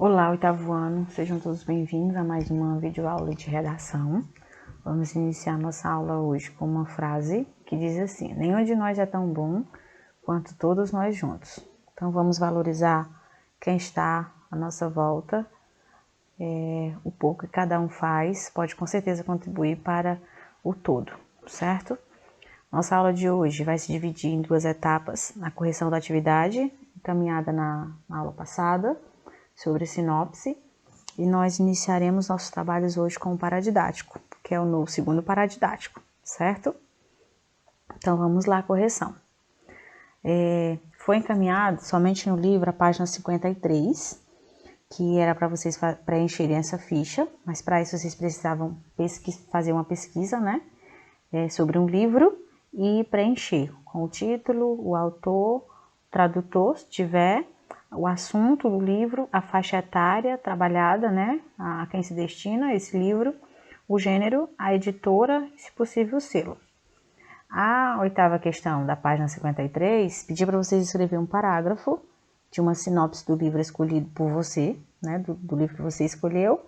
Olá, oitavo ano, sejam todos bem-vindos a mais uma videoaula de redação. Vamos iniciar nossa aula hoje com uma frase que diz assim: nenhum de nós é tão bom quanto todos nós juntos. Então vamos valorizar quem está à nossa volta. O pouco que cada um faz pode com certeza contribuir para o todo, certo? Nossa aula de hoje vai se dividir em duas etapas: na correção da atividade, encaminhada na aula passada, sobre sinopse, e nós iniciaremos nossos trabalhos hoje com o paradidático, que é o segundo paradidático, certo? Então vamos lá, a correção. Foi encaminhado somente no livro a página 53, que era para vocês preencherem essa ficha, mas para isso vocês precisavam fazer uma pesquisa, né, sobre um livro e preencher com o título, o autor, tradutor, se tiver, o assunto do livro, a faixa etária trabalhada, né, a quem se destina esse livro, o gênero, a editora e, se possível, o selo. A oitava questão da página 53 pediu para vocês escrever um parágrafo de uma sinopse do livro escolhido por você, né, do livro que você escolheu,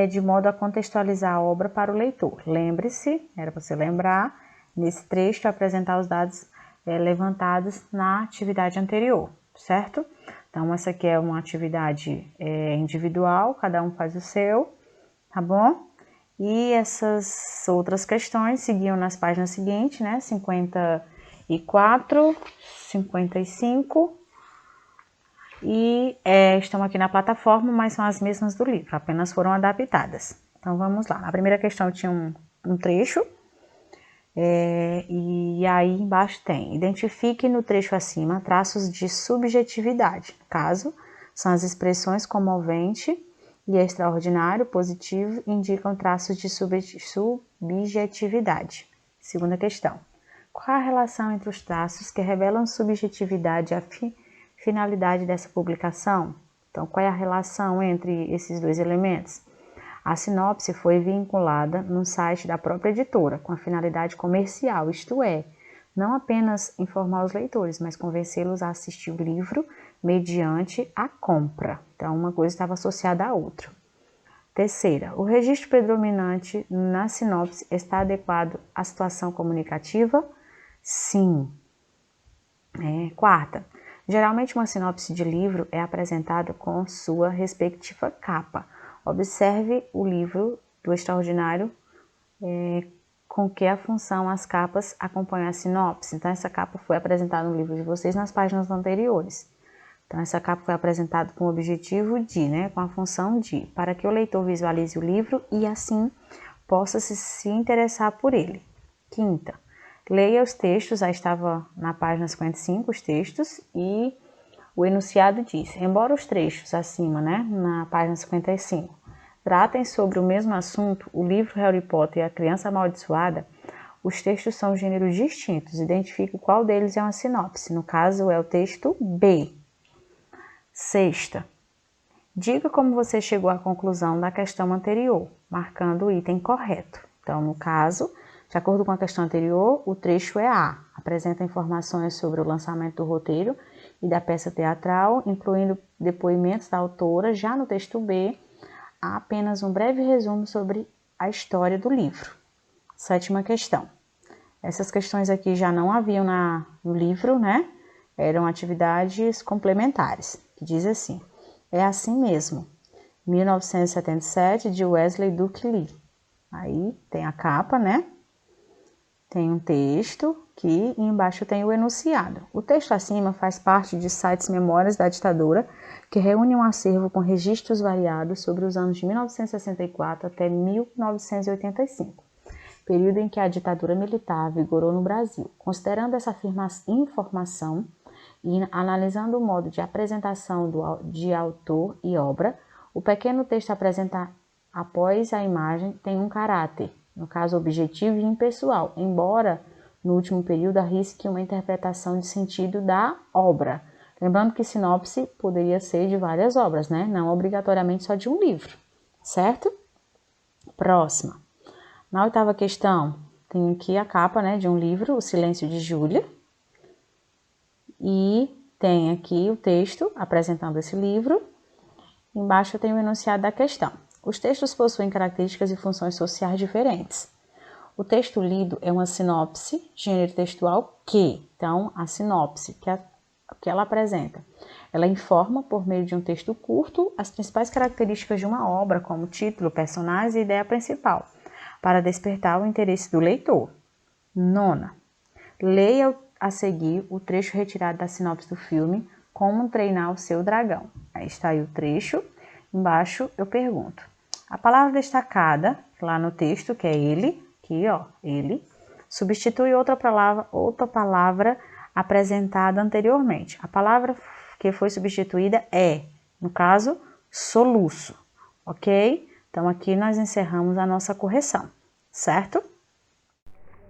de modo a contextualizar a obra para o leitor. Lembre-se, era para você lembrar, nesse trecho apresentar os dados levantados na atividade anterior, certo? Então, essa aqui é uma atividade individual, cada um faz o seu, tá bom? E essas outras questões seguiam nas páginas seguintes, né? 54, 55 e estão aqui na plataforma, mas são as mesmas do livro, apenas foram adaptadas. Então, vamos lá. Na primeira questão tinha um trecho, e aí embaixo tem: identifique no trecho acima traços de subjetividade. No caso, são as expressões comovente e extraordinário, positivo, indicam traços de subjetividade. Segunda questão: qual a relação entre os traços que revelam subjetividade e a finalidade dessa publicação? Então, qual é a relação entre esses dois elementos? A sinopse foi vinculada no site da própria editora, com a finalidade comercial, isto é, não apenas informar os leitores, mas convencê-los a assistir o livro mediante a compra. Então, uma coisa estava associada à outra. Terceira, o registro predominante na sinopse está adequado à situação comunicativa? Sim. Quarta, geralmente uma sinopse de livro é apresentada com sua respectiva capa. Observe o livro do Extraordinário, com que a função as capas acompanham a sinopse. Então, essa capa foi apresentada no livro de vocês nas páginas anteriores. Então, essa capa foi apresentada com o objetivo de, com a função de, para que o leitor visualize o livro e, assim, possa se interessar por ele. Quinta, leia os textos, aí estava na página 55 os textos, e o enunciado diz: embora os trechos acima, na página 55, tratem sobre o mesmo assunto, o livro Harry Potter e a Criança Amaldiçoada, os textos são gêneros distintos. Identifique qual deles é uma sinopse. No caso, é o texto B. Sexta, diga como você chegou à conclusão da questão anterior, marcando o item correto. Então, no caso, de acordo com a questão anterior, o trecho é A. Apresenta informações sobre o lançamento do roteiro e da peça teatral, incluindo depoimentos da autora. Já no texto B, há apenas um breve resumo sobre a história do livro. Sétima questão. Essas questões aqui já não haviam no livro, Eram atividades complementares, que diz assim: é assim mesmo, 1977, de Wesley Duke Lee. Aí tem a capa, Tem um texto que embaixo tem o enunciado. O texto acima faz parte de sites Memórias da Ditadura, que reúne um acervo com registros variados sobre os anos de 1964 até 1985, período em que a ditadura militar vigorou no Brasil. Considerando essa informação e analisando o modo de apresentação de autor e obra, o pequeno texto apresenta após a imagem tem um caráter, no caso objetivo e impessoal, embora no último período arrisque uma interpretação de sentido da obra. Lembrando que sinopse poderia ser de várias obras, Não obrigatoriamente só de um livro, certo? Próxima. Na oitava questão, tem aqui a capa, de um livro, O Silêncio de Júlia. E tem aqui o texto apresentando esse livro. Embaixo tem o enunciado da questão. Os textos possuem características e funções sociais diferentes. O texto lido é uma sinopse, gênero textual que, então, a sinopse que ela apresenta. Ela informa, por meio de um texto curto, as principais características de uma obra, como título, personagens e ideia principal, para despertar o interesse do leitor. Nona, leia a seguir o trecho retirado da sinopse do filme Como Treinar o Seu Dragão. Aí está aí o trecho. Embaixo eu pergunto. A palavra destacada, lá no texto, que é ele, aqui ó, ele, substitui outra palavra apresentada anteriormente. A palavra que foi substituída é, no caso, soluço, ok? Então aqui nós encerramos a nossa correção, certo?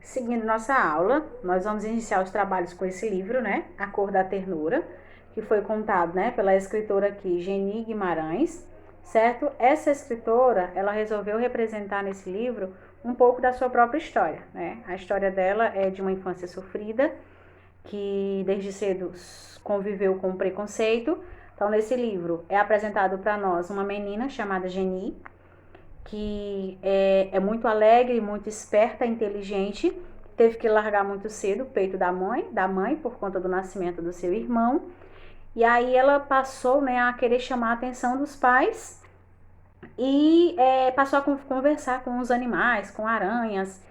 Seguindo nossa aula, nós vamos iniciar os trabalhos com esse livro, né? A Cor da Ternura, que foi contado, né, pela escritora aqui, Geni Guimarães, certo? Essa escritora, ela resolveu representar nesse livro um pouco da sua própria história, né? A história dela é de uma infância sofrida, que desde cedo conviveu com preconceito. Então, nesse livro é apresentado para nós uma menina chamada Geni, que é muito alegre, muito esperta, inteligente, teve que largar muito cedo o peito da mãe por conta do nascimento do seu irmão. E aí ela passou, né, a querer chamar a atenção dos pais e passou a conversar com os animais, com aranhas,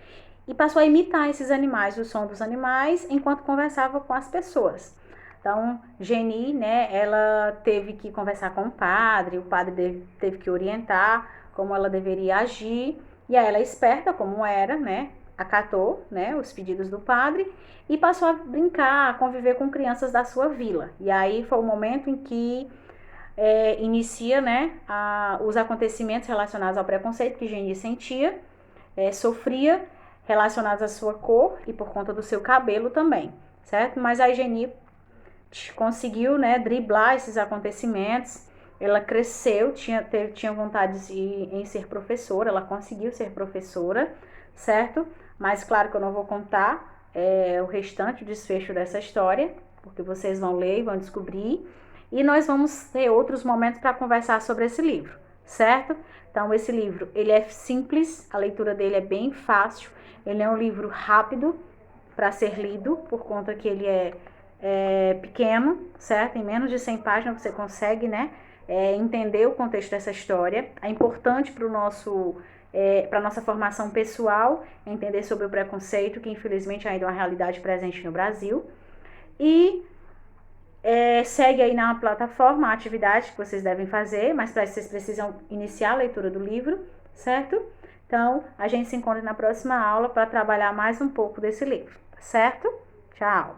e passou a imitar esses animais, o som dos animais, enquanto conversava com as pessoas. Então, Geni, né, ela teve que conversar com o padre teve que orientar como ela deveria agir, e aí ela, esperta como era, né, acatou, né, os pedidos do padre e passou a brincar, a conviver com crianças da sua vila. E aí foi o momento em que inicia, né, os acontecimentos relacionados ao preconceito que Geni sentia, sofria, relacionados à sua cor e por conta do seu cabelo também, certo? Mas a Geni conseguiu, né, driblar esses acontecimentos. Ela cresceu, tinha vontade em ser professora, ela conseguiu ser professora, certo? Mas claro que eu não vou contar o restante, o desfecho dessa história, porque vocês vão ler e vão descobrir. E nós vamos ter outros momentos para conversar sobre esse livro, certo? Então, esse livro, ele é simples, a leitura dele é bem fácil, ele é um livro rápido para ser lido, por conta que ele é pequeno, certo? Em menos de 100 páginas você consegue, né, entender o contexto dessa história. É importante para a nossa formação pessoal, entender sobre o preconceito, que infelizmente ainda é uma realidade presente no Brasil. E segue aí na plataforma a atividade que vocês devem fazer, mas para isso vocês precisam iniciar a leitura do livro, certo? Então, a gente se encontra na próxima aula para trabalhar mais um pouco desse livro, certo? Tchau!